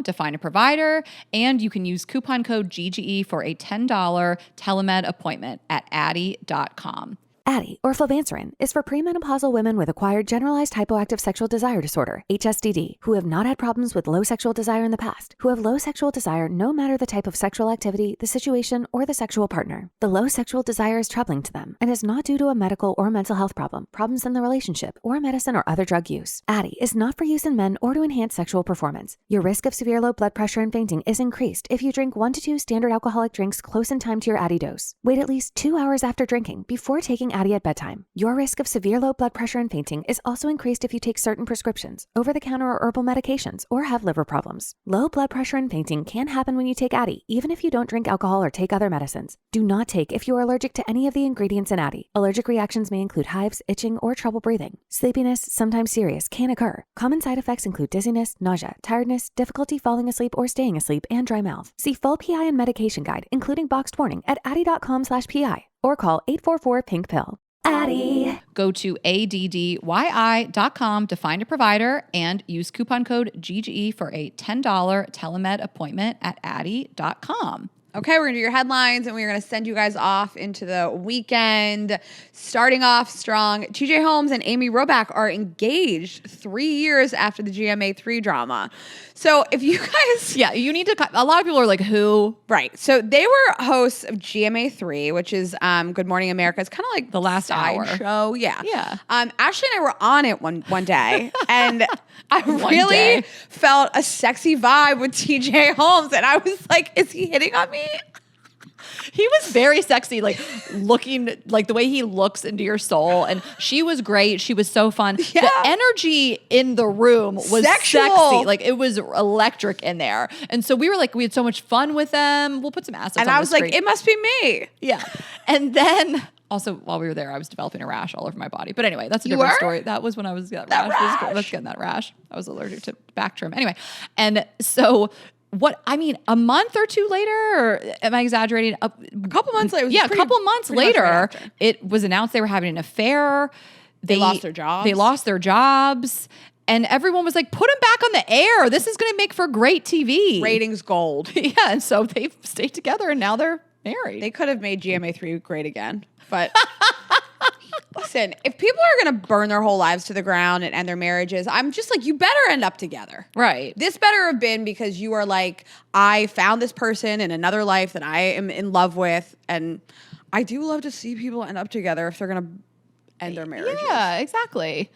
to find a provider. And you can use coupon code GGE for a $10 telemed appointment at addie.com. Addie, or flibanserin, is for premenopausal women with acquired generalized hypoactive sexual desire disorder, HSDD, who have not had problems with low sexual desire in the past, who have low sexual desire no matter the type of sexual activity, the situation, or the sexual partner. The low sexual desire is troubling to them and is not due to a medical or mental health problem, problems in the relationship, or medicine or other drug use. Addie is not for use in men or to enhance sexual performance. Your risk of severe low blood pressure and fainting is increased if you drink 1 to 2 standard alcoholic drinks close in time to your Addie dose. Wait at least 2 hours after drinking before taking Addie at bedtime. Your risk of severe low blood pressure and fainting is also increased if you take certain prescriptions, over-the-counter or herbal medications, or have liver problems. Low blood pressure and fainting can happen when you take Addie, even if you don't drink alcohol or take other medicines. Do not take if you are allergic to any of the ingredients in Addie. Allergic reactions may include hives, itching, or trouble breathing. Sleepiness, sometimes serious, can occur. Common side effects include dizziness, nausea, tiredness, difficulty falling asleep or staying asleep, and dry mouth. See full PI and medication guide, including boxed warning, at addie.com/PI or call 844-PINK-PILL. Addie. Go to addyi.com to find a provider and use coupon code GGE for a $10 telemed appointment at addie.com. Okay, we're going to do your headlines, and we're going to send you guys off into the weekend. Starting off strong, TJ Holmes and Amy Robach are engaged 3 years after the GMA3 drama. So if you guys... Yeah, you need to... A lot of people are like, who? Right. So they were hosts of GMA3, which is Good Morning America. It's kind of like the last hour show. Yeah. Yeah. Ashley and I were on it one day, and I really felt a sexy vibe with TJ Holmes, and I was like, is he hitting on me? He was very sexy, like looking, like the way he looks into your soul. And she was great. She was so fun. Yeah. The energy in the room was sexy. Like it was electric in there. And so we were like, we had so much fun with them. We'll put some assets and on I was like, it must be me. Yeah. And then also while we were there, I was developing a rash all over my body. But anyway, that's a different story. That was when I was getting that rash. I was getting that rash. I was allergic to Bactrim. Anyway. And so a month or two later, or am I exaggerating? A couple months later. A couple months later, it was announced they were having an affair. They lost their jobs. They lost their jobs. And everyone was like, put them back on the air. This is going to make for great TV. Ratings gold. Yeah. And so they've stayed together and now they're married. They could have made GMA3 great again. But listen, if people are going to burn their whole lives to the ground and end their marriages, I'm just like, you better end up together. Right. This better have been because you are like, I found this person in another life that I am in love with. And I do love to see people end up together if they're going to end their marriages. Yeah, exactly.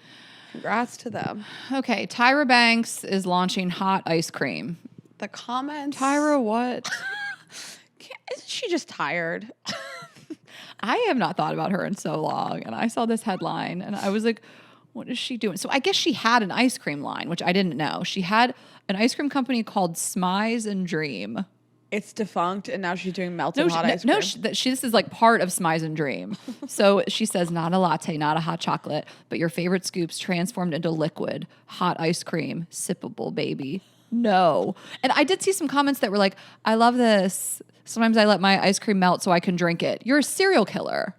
Congrats to them. Okay, Tyra Banks is launching hot ice cream. The comments. Tyra, what? Isn't she just tired? I have not thought about her in so long. And I saw this headline and I was like, what is she doing? So I guess she had an ice cream line, which I didn't know. She had an ice cream company called Smize and Dream. It's defunct, and now she's doing melted hot ice cream. This is like part of Smize and Dream. So she says, not a latte, not a hot chocolate, but your favorite scoops transformed into liquid, hot ice cream, sippable, baby. No. And I did see some comments that were like, I love this. Sometimes I let my ice cream melt so I can drink it. You're a serial killer.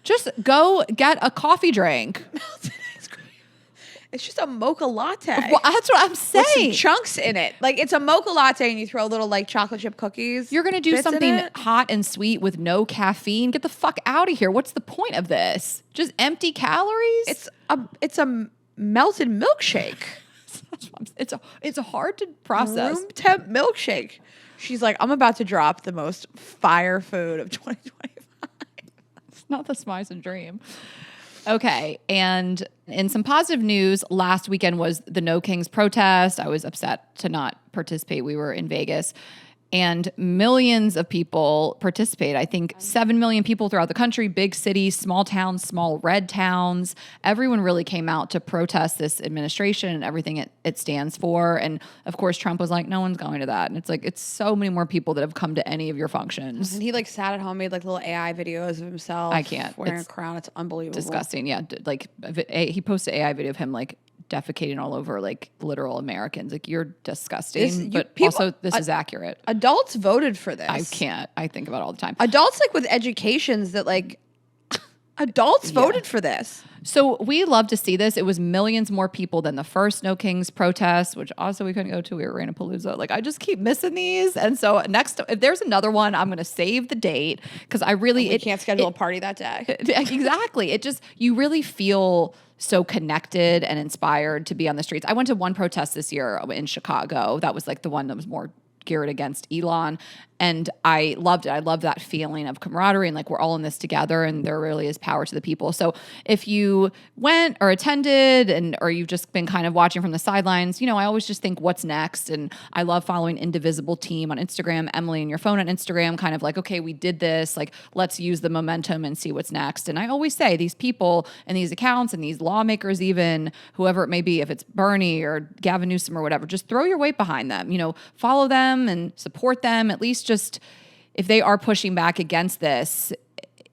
Just go get a coffee drink. Melted ice cream. It's just a mocha latte. Well, that's what I'm saying. With some chunks in it. Like, it's a mocha latte and you throw little, like, chocolate chip cookies. You're going to do something hot and sweet with no caffeine? Get the fuck out of here. What's the point of this? Just empty calories? It's a melted milkshake. It's hard to process. Room temp milkshake. She's like, I'm about to drop the most fire food of 2025. It's not the Smize and Dream. Okay, and in some positive news, last weekend was the No Kings protest. I was upset to not participate. We were in Vegas. And millions of people participate. I think 7 million people throughout the country, big cities, small towns, small red towns. Everyone really came out to protest this administration and everything it stands for. And of course, Trump was like, no one's going to that. And it's like, it's so many more people that have come to any of your functions. And he like sat at home, made like little AI videos of himself. I can't. Wearing a crown. It's unbelievable. Disgusting. Yeah. Like he posted an AI video of him like defecating all over like literal Americans. Like, you're disgusting. But also this is accurate. Adults voted for this. I can't. I think about it all the time. Adults like with educations that like adults voted for this. So we love to see this. It was millions more people than the first No Kings protest, which also we couldn't go to. We were in Palooza. Like, I just keep missing these. And so next, if there's another one, I'm going to save the date because I really can't schedule a party that day. Exactly. It just, you really feel so connected and inspired to be on the streets. I went to one protest this year in Chicago. That was like the one that was more geared against Elon. And I loved it. I love that feeling of camaraderie and like we're all in this together and there really is power to the people. So if you went or attended or you've just been kind of watching from the sidelines, I always just think what's next. And I love following Indivisible Team on Instagram, Emily and Your Phone on Instagram, kind of like, okay, we did this, like let's use the momentum and see what's next. And I always say these people and these accounts and these lawmakers, even whoever it may be, if it's Bernie or Gavin Newsom or whatever, just throw your weight behind them, follow them and support them. At least just if they are pushing back against this,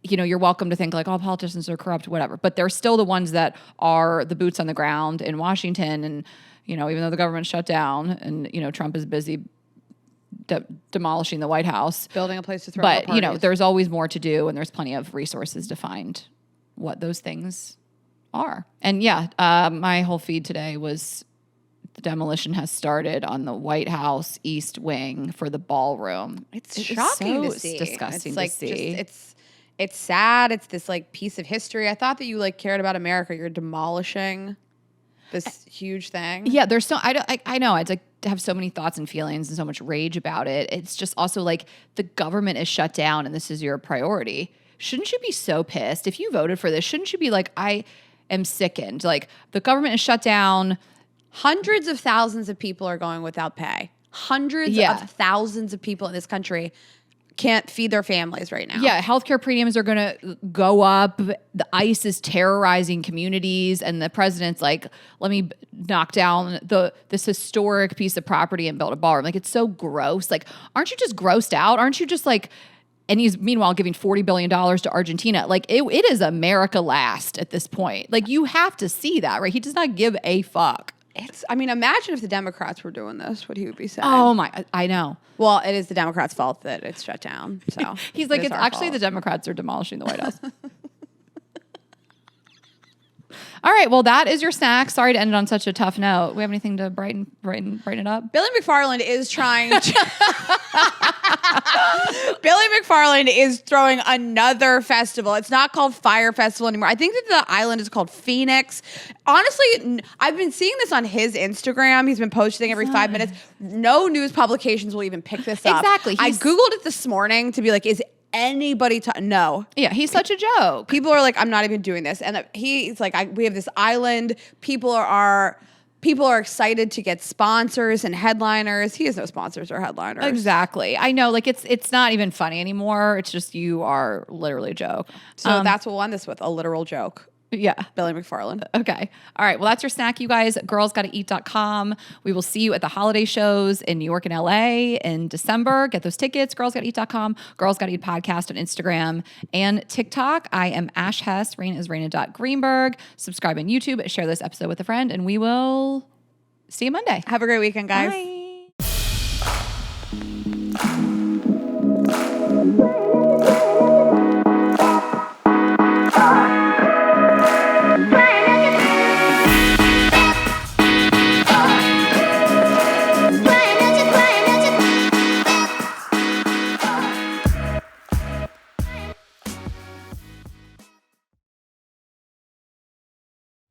you're welcome to think like, oh, politicians are corrupt, whatever. But they're still the ones that are the boots on the ground in Washington. And, even though the government's shut down and, Trump is busy demolishing the White House. Building a place to throw But, there's always more to do and there's plenty of resources to find what those things are. And my whole feed today was the demolition has started on the White House East Wing for the ballroom. It's shocking to see. It's disgusting to see. It's sad. It's this like piece of history. I thought that you like cared about America. You're demolishing this huge thing. Yeah, there's so I know. It's like to have so many thoughts and feelings and so much rage about it. It's just also like the government is shut down and this is your priority. Shouldn't you be so pissed if you voted for this? Shouldn't you be like, I am sickened. Like the government is shut down. Hundreds of thousands of people are going without pay. Hundreds of thousands of people in this country can't feed their families right now. Yeah, healthcare premiums are going to go up. The ICE is terrorizing communities, and the president's like, let me knock down this historic piece of property and build a ballroom. Like, it's so gross. Like, aren't you just grossed out? Aren't you just like... And he's meanwhile giving $40 billion to Argentina. Like it is America last at this point. Like you have to see that, right? He does not give a fuck. Imagine if the Democrats were doing this, what he would be saying. Oh my, I know. Well, it is the Democrats' fault that it's shut down. So He's like, it's actually the Democrats are demolishing the White House. All right, well, that is your snack. Sorry to end it on such a tough note. We have anything to brighten it up? Billy McFarland is trying to... Billy McFarland is throwing another festival. It's not called Fire Festival anymore. I think that the island is called Phoenix. Honestly, I've been seeing this on his Instagram. He's been posting every 5 minutes. No news publications will even pick this up. Exactly. I Googled it this morning to be like, is anybody no? Yeah, he's such a joke. People are like, I'm not even doing this. And he's like, we have this island. People are excited to get sponsors and headliners. He has no sponsors or headliners. Exactly. I know, like it's not even funny anymore. It's just you are literally a joke. So that's what we'll end this with, a literal joke. Yeah. Billy McFarland. Okay. All right. Well, that's your snack, you guys. Girlsgottaeat.com. We will see you at the holiday shows in New York and LA in December. Get those tickets. Girlsgottaeat.com. Girls Gotta Eat Podcast on Instagram and TikTok. I am Ash Hess. Raina is Raina.Greenberg. Subscribe on YouTube. Share this episode with a friend, and we will see you Monday. Have a great weekend, guys. Bye.